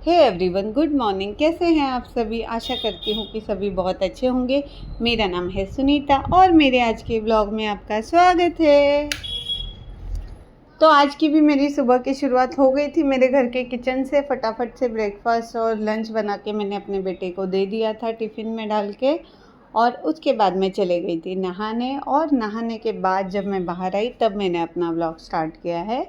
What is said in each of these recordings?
Hey everyone, good morning. कैसे हैं आप सभी? आशा करती हूँ कि सभी बहुत अच्छे होंगे। मेरा नाम है सुनीता और मेरे आज के ब्लॉग में आपका स्वागत है। तो आज की भी मेरी सुबह की शुरुआत हो गई थी मेरे घर के किचन से। फटाफट से ब्रेकफास्ट और लंच बना के मैंने अपने बेटे को दे दिया था टिफ़िन में डाल के, और उसके बाद मैं चले गई थी नहाने। और नहाने के बाद जब मैं बाहर आई तब मैंने अपना ब्लॉग स्टार्ट किया है।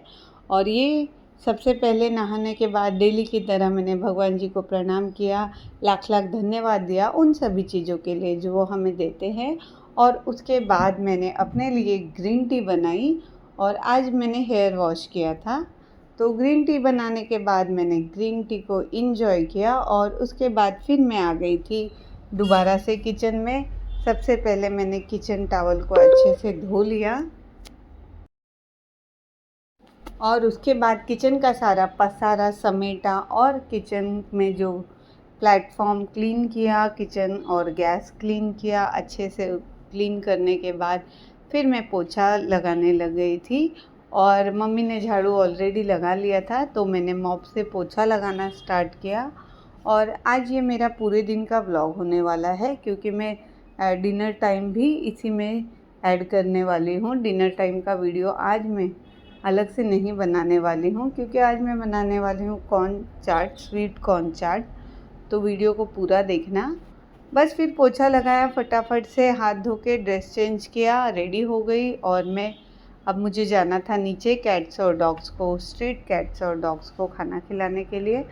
और ये सबसे पहले नहाने के बाद डेली की तरह मैंने भगवान जी को प्रणाम किया, लाख लाख धन्यवाद दिया उन सभी चीज़ों के लिए जो वो हमें देते हैं। और उसके बाद मैंने अपने लिए ग्रीन टी बनाई और आज मैंने हेयर वॉश किया था। तो ग्रीन टी बनाने के बाद मैंने ग्रीन टी को इंजॉय किया और उसके बाद फिर मैं आ गई थी दोबारा से किचन में। सबसे पहले मैंने किचन टॉवल को अच्छे से धो लिया और उसके बाद किचन का सारा पसारा समेटा और किचन में जो प्लेटफॉर्म क्लीन किया, किचन और गैस क्लीन किया। अच्छे से क्लीन करने के बाद फिर मैं पोछा लगाने लग गई थी और मम्मी ने झाड़ू ऑलरेडी लगा लिया था तो मैंने मॉप से पोछा लगाना स्टार्ट किया। और आज ये मेरा पूरे दिन का व्लॉग होने वाला है क्योंकि मैं डिनर टाइम भी इसी में ऐड करने वाली हूँ। डिनर टाइम का वीडियो आज मैं अलग से नहीं बनाने वाली हूँ क्योंकि आज मैं बनाने वाली हूँ कॉर्न चाट, स्वीट कॉर्न चाट। तो वीडियो को पूरा देखना। बस फिर पोछा लगाया, फटाफट से हाथ धो के ड्रेस चेंज किया, रेडी हो गई। और मैं अब मुझे जाना था नीचे कैट्स और डॉग्स को, स्ट्रीट कैट्स और डॉग्स को खाना खिलाने के लिए।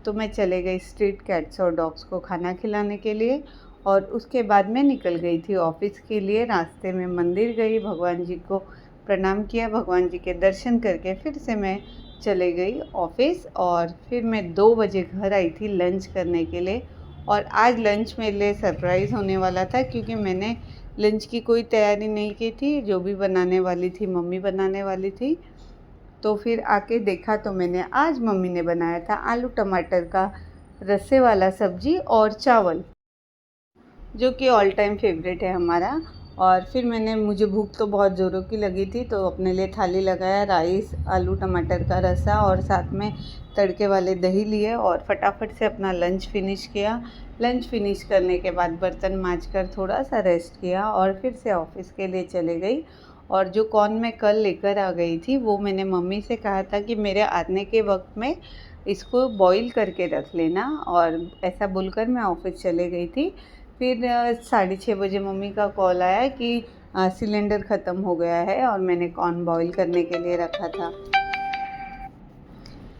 तो मैं चले गई स्ट्रीट कैट्स और डॉग्स को खाना खिलाने के लिए। और उसके बाद मैं निकल गई थी ऑफ़िस के लिए। रास्ते में मंदिर गई, भगवान जी को प्रणाम किया, भगवान जी के दर्शन करके फिर से मैं चले गई ऑफ़िस। और फिर मैं 2 बजे घर आई थी लंच करने के लिए। और आज लंच मेरे लिए सरप्राइज़ होने वाला था क्योंकि मैंने लंच की कोई तैयारी नहीं की थी। जो भी बनाने वाली थी मम्मी बनाने वाली थी। तो फिर आके देखा तो मैंने आज मम्मी ने बनाया था आलू टमाटर का रस्से वाला सब्ज़ी और चावल, जो कि ऑल टाइम फेवरेट है हमारा। और फिर मुझे भूख तो बहुत ज़ोरों की लगी थी तो अपने लिए थाली लगाया, राइस, आलू टमाटर का रसा और साथ में तड़के वाले दही लिए और फटाफट से अपना लंच फिनिश किया। लंच फिनिश करने के बाद बर्तन मांजकर थोड़ा सा रेस्ट किया और फिर से ऑफ़िस के लिए चले गई। और जो कॉर्न मैं कल लेकर आ गई थी वो मैंने मम्मी से कहा था कि मेरे आने के वक्त में इसको बॉईल करके रख लेना, और ऐसा बोलकर मैं ऑफ़िस चले गई थी। फिर 6:30 बजे मम्मी का कॉल आया कि सिलेंडर ख़त्म हो गया है और मैंने कॉर्न बॉईल करने के लिए रखा था।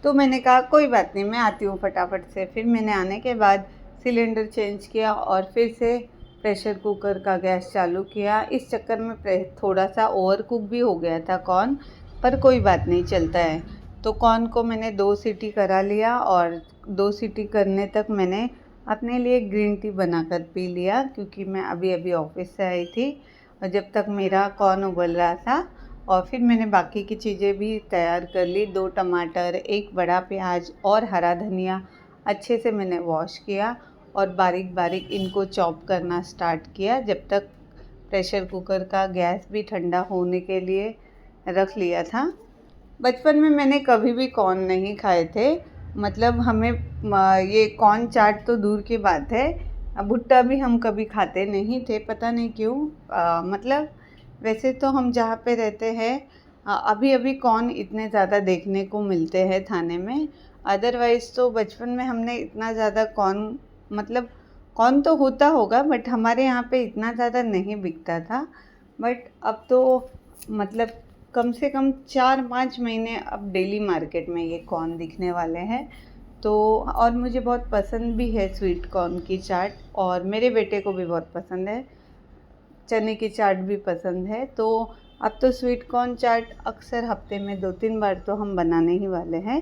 तो मैंने कहा कोई बात नहीं, मैं आती हूँ फटाफट से। फिर मैंने आने के बाद सिलेंडर चेंज किया और फिर से प्रेशर कुकर का गैस चालू किया। इस चक्कर में थोड़ा सा ओवर कुक भी हो गया था कॉर्न, पर कोई बात नहीं, चलता है। तो कॉर्न को मैंने 2 सीटी करा लिया और 2 सीटी करने तक मैंने अपने लिए ग्रीन टी बनाकर पी लिया क्योंकि मैं अभी अभी ऑफ़िस से आई थी और जब तक मेरा कॉर्न उबल रहा था। और फिर मैंने बाकी की चीज़ें भी तैयार कर ली। 2 टमाटर, 1 बड़ा प्याज और हरा धनिया अच्छे से मैंने वॉश किया और बारीक बारीक इनको चॉप करना स्टार्ट किया जब तक प्रेशर कुकर का गैस भी ठंडा होने के लिए रख लिया था। बचपन में मैंने कभी भी कॉर्न नहीं खाए थे, मतलब हमें ये कॉर्न चाट तो दूर की बात है, भुट्टा भी हम कभी खाते नहीं थे, पता नहीं क्यों। मतलब वैसे तो हम जहाँ पे रहते हैं अभी अभी कॉर्न इतने ज़्यादा देखने को मिलते हैं थाने में। अदरवाइज़ तो बचपन में हमने इतना ज़्यादा कॉर्न, मतलब कॉर्न तो होता होगा बट हमारे यहाँ पे इतना ज़्यादा नहीं बिकता था। बट अब तो मतलब कम से कम 4-5 महीने अब डेली मार्केट में ये कॉर्न दिखने वाले हैं। तो और मुझे बहुत पसंद भी है स्वीट कॉर्न की चाट, और मेरे बेटे को भी बहुत पसंद है, चने की चाट भी पसंद है। तो अब तो स्वीट कॉर्न चाट अक्सर हफ्ते में 2-3 बार तो हम बनाने ही वाले हैं।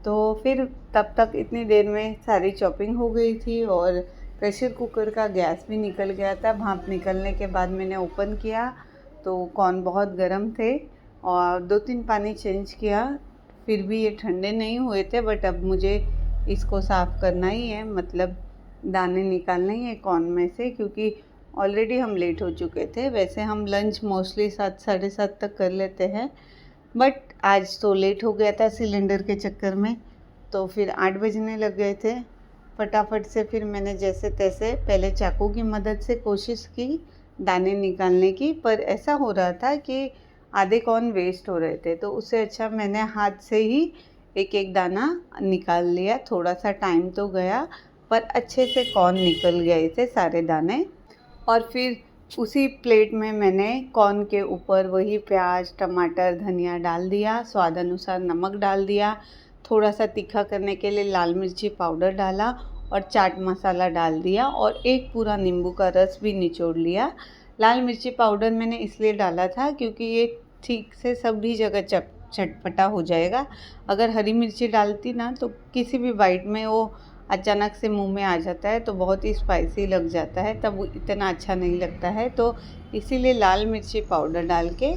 तो फिर तब तक इतनी देर में सारी चॉपिंग हो गई थी और प्रेशर कुकर का गैस भी निकल गया था। भाप निकलने के बाद मैंने ओपन किया तो कॉर्न बहुत गर्म थे और 2-3 पानी चेंज किया, फिर भी ये ठंडे नहीं हुए थे। बट अब मुझे इसको साफ़ करना ही है, मतलब दाने निकालने ही है कॉर्न में से, क्योंकि ऑलरेडी हम लेट हो चुके थे। वैसे हम लंच मोस्टली 7 साढ़े 7 तक कर लेते हैं, बट आज तो लेट हो गया था सिलेंडर के चक्कर में। तो फिर 8 बजने लग गए थे। फटाफट से फिर मैंने जैसे तैसे पहले चाकू की मदद से कोशिश की दाने निकालने की, पर ऐसा हो रहा था कि आधे कॉर्न वेस्ट हो रहे थे, तो उससे अच्छा मैंने हाथ से ही एक एक दाना निकाल लिया। थोड़ा सा टाइम तो गया, पर अच्छे से कॉर्न निकल गए थे सारे दाने। और फिर उसी प्लेट में मैंने कॉर्न के ऊपर वही प्याज, टमाटर, धनिया डाल दिया, स्वाद अनुसार नमक डाल दिया, थोड़ा सा तीखा करने के लिए लाल मिर्ची पाउडर डाला और चाट मसाला डाल दिया और एक पूरा नींबू का रस भी निचोड़ लिया। लाल मिर्ची पाउडर मैंने इसलिए डाला था क्योंकि ये ठीक से सभी जगह चटपटा हो जाएगा। अगर हरी मिर्ची डालती ना तो किसी भी बाइट में वो अचानक से मुंह में आ जाता है, तो बहुत ही स्पाइसी लग जाता है, तब वो इतना अच्छा नहीं लगता है। तो इसीलिए लाल मिर्ची पाउडर डाल के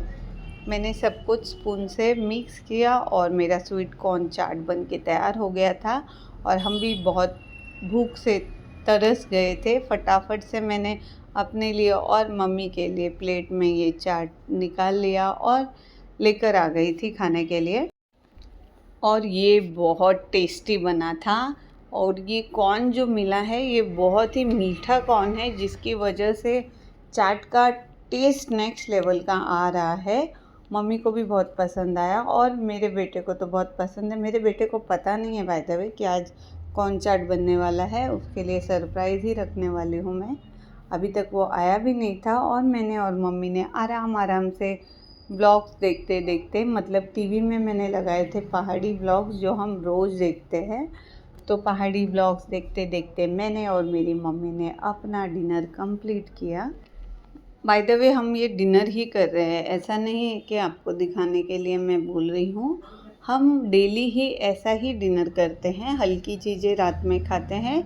मैंने सब कुछ स्पून से मिक्स किया और मेरा स्वीट कॉर्न चाट बन के तैयार हो गया था। और हम भी बहुत भूख से तरस गए थे। फटाफट से मैंने अपने लिए और मम्मी के लिए प्लेट में ये चाट निकाल लिया और लेकर आ गई थी खाने के लिए। और ये बहुत टेस्टी बना था। और ये कॉर्न जो मिला है ये बहुत ही मीठा कॉर्न है, जिसकी वजह से चाट का टेस्ट नेक्स्ट लेवल का आ रहा है। मम्मी को भी बहुत पसंद आया और मेरे बेटे को तो बहुत पसंद है। मेरे बेटे को पता नहीं है बाय द वे कि आज कौन चाट बनने वाला है, उसके लिए सरप्राइज़ ही रखने वाली हूँ मैं। अभी तक वो आया भी नहीं था और मैंने और मम्मी ने आराम आराम से ब्लॉग्स देखते देखते, मतलब टीवी में मैंने लगाए थे पहाड़ी ब्लॉग्स जो हम रोज़ देखते हैं, तो पहाड़ी ब्लॉग्स देखते देखते मैंने और मेरी मम्मी ने अपना डिनर कंप्लीट किया। बाय द वे हम ये डिनर ही कर रहे हैं, ऐसा नहीं है कि आपको दिखाने के लिए मैं बोल रही हूँ। हम डेली ही ऐसा ही डिनर करते हैं, हल्की चीज़ें रात में खाते हैं।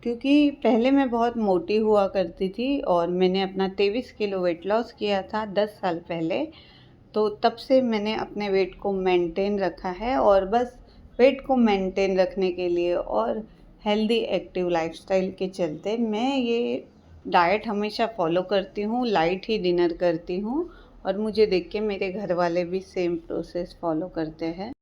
क्योंकि पहले मैं बहुत मोटी हुआ करती थी और मैंने अपना 23 किलो वेट लॉस किया था 10 साल पहले। तो तब से मैंने अपने वेट को मेंटेन रखा है और बस वेट को मेंटेन रखने के लिए और हेल्दी एक्टिव लाइफस्टाइल के चलते मैं ये डाइट हमेशा फॉलो करती हूँ, लाइट ही डिनर करती हूँ। और मुझे देख के मेरे घर वाले भी सेम प्रोसेस फॉलो करते हैं।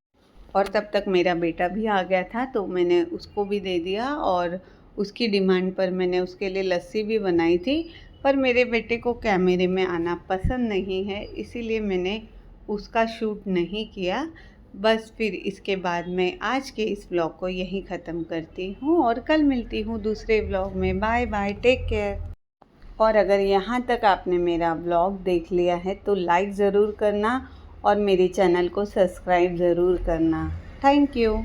और तब तक मेरा बेटा भी आ गया था, तो मैंने उसको भी दे दिया और उसकी डिमांड पर मैंने उसके लिए लस्सी भी बनाई थी। पर मेरे बेटे को कैमरे में आना पसंद नहीं है, इसीलिए मैंने उसका शूट नहीं किया। बस फिर इसके बाद मैं आज के इस ब्लॉग को यहीं ख़त्म करती हूँ और कल मिलती हूँ दूसरे ब्लॉग में। Bye bye, take care. और अगर यहाँ तक आपने मेरा ब्लॉग देख लिया है तो लाइक ज़रूर करना और मेरे चैनल को सब्सक्राइब ज़रूर करना। Thank you.